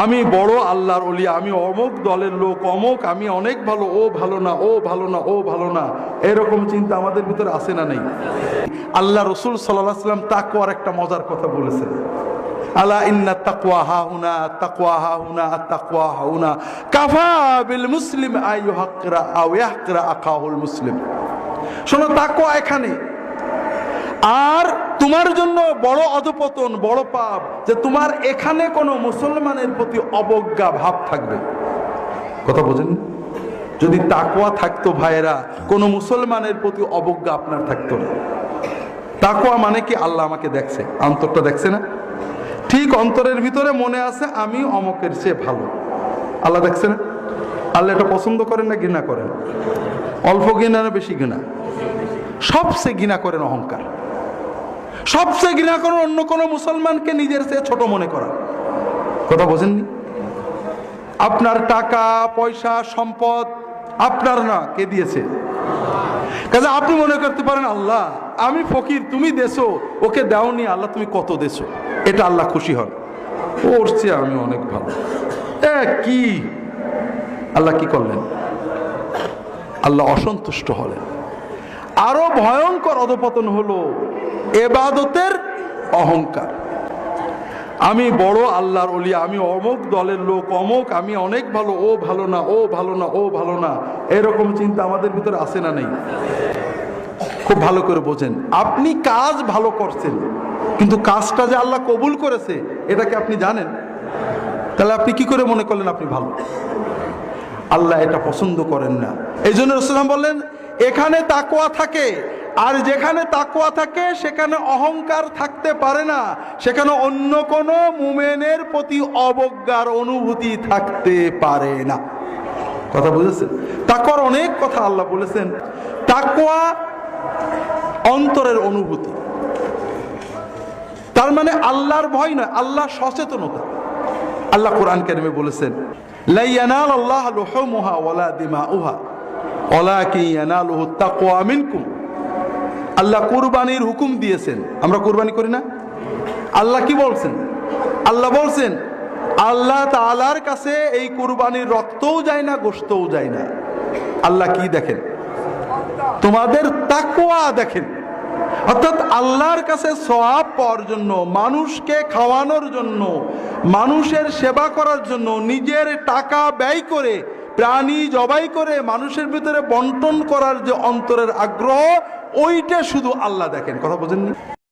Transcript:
আমি বড় আল্লাহর ওলি, আমি অমুক দলের লোক, অমুক, আমি অনেক ভালো, ও ভালো না, ও ভালো না, ও ভালো না, এরকম চিন্তা আমাদের ভিতরে আসে না নেই? আল্লাহ রসুল সাল্লাল্লাহু আলাইহি ওয়াসাল্লাম তাকওয়ার একটা মজার কথা বলেছেন, আলা ইন্না তাকওয়া হাহুনা, তাকওয়া হাহুনা, তাকওয়া হাহুনা, কাফা বিল মুসলিম আইয়ুহাক্কিরা আও ইয়াহকিরা আখাহুল মুসলিম। শোনো, তাকওয়া এখানে। আর তোমার জন্য বড় অধপতন, বড় পাপ যে তোমার এখানে কোনো মুসলমানের প্রতি অবজ্ঞা ভাব থাকবে। কথা বোঝেন? যদি তাকওয়া থাকতো ভাইয়েরা, কোনো মুসলমানের প্রতি অবজ্ঞা আপনার থাকতো না। তাকওয়া মানে কি? আল্লাহ আমাকে দেখছে, অন্তরটা দেখছে না? ঠিক অন্তরের ভিতরে মনে আছে আমি অমকের চেয়ে ভালো, আল্লাহ দেখছে না? আল্লাহ এটা পছন্দ করেন না ঘৃণা করেন? অল্প ঘৃণা না বেশি ঘৃণা? সবচেয়ে ঘৃণা করেন অহংকার। সবচেয়ে ঘৃণা করেন অন্য কোনো মুসলমানকে নিজের চেয়ে ছোট মনে করা। কথা বোঝেননি? আপনার টাকা পয়সা সম্পদ আপনার না, কে দিয়েছে? কাজে আপনি মনে করতে পারেন আল্লাহ আমি ফকির, তুমি দেছো, ওকে দাওনি, আল্লাহ তুমি কত দেছো, এটা আল্লাহ খুশি হন। ওর চেয়ে আমি অনেক ভালো। কি আল্লাহ কি করলেন? আল্লাহ অসন্তুষ্ট হলেন। আরো ভয়ঙ্কর অধপতন হলো ইবাদতের অহংকার। আমি বড় আল্লাহর ওলি, আমি অমুক দলের লোক, অমুক, আমি অনেক ভালো, ও ভালো না, ও ভালো না, ও ভালো না, এরকম চিন্তা আমাদের ভিতরে আসে না নেই? খুব ভালো করে বোঝেন, আপনি কাজ ভালো করছেন, কিন্তু কাজটা যে আল্লাহ কবুল করেছে এটা কি আপনি জানেন? তাহলে আপনি কি করে মনে করলেন আপনি ভালো? আল্লাহ এটা পছন্দ করেন না। এই জন্য রাসূলুল্লাহ বললেন এখানে তাকওয়া থাকে, আর যেখানে তাকওয়া থাকে সেখানে অহংকার থাকতে পারে না, সেখানে অন্য কোনো মুমিনের প্রতি অবজ্ঞার অনুভূতি থাকতে পারে না। কথা বুঝেছেন? তাকওয়ার অনেক কথা আল্লাহ বলেছেন। তাকওয়া অন্তরের অনুভূতি, তার মানে আল্লাহর ভয় নয়, আল্লাহ সচেতনতা। আল্লাহ কোরআন কারিমে বলেছেন লা ইয়ানালাল্লাহু লুহুমুহা ওয়ালা দিমাউহা ওয়ালাকিন ইয়ানালুহু তাকওয়া মিনকুম। আল্লাহ কুরবানির হুকুম দিয়েছেন, আমরা কুরবানি করি না? আল্লাহ কি বলছেন? আল্লাহ বলছেন আল্লাহ তাআলার কাছে এই কুরবানির রক্তও যায় না, গোশতও যায় না। আল্লাহ কি দেখেন? তোমাদের তাকওয়া দেখেন। অর্থাৎ আল্লাহর কাছে সওয়াব পাওয়ার জন্য, মানুষকে খাওয়ানোর জন্য, মানুষের সেবা করার জন্য নিজের টাকা ব্যয় করে, প্রাণী জবাই করে মানুষের ভিতরে বন্টন করার যে অন্তরের আগ্রহ, ওইটা শুধু আল্লাহ দেখেন। কথা বোঝেননি?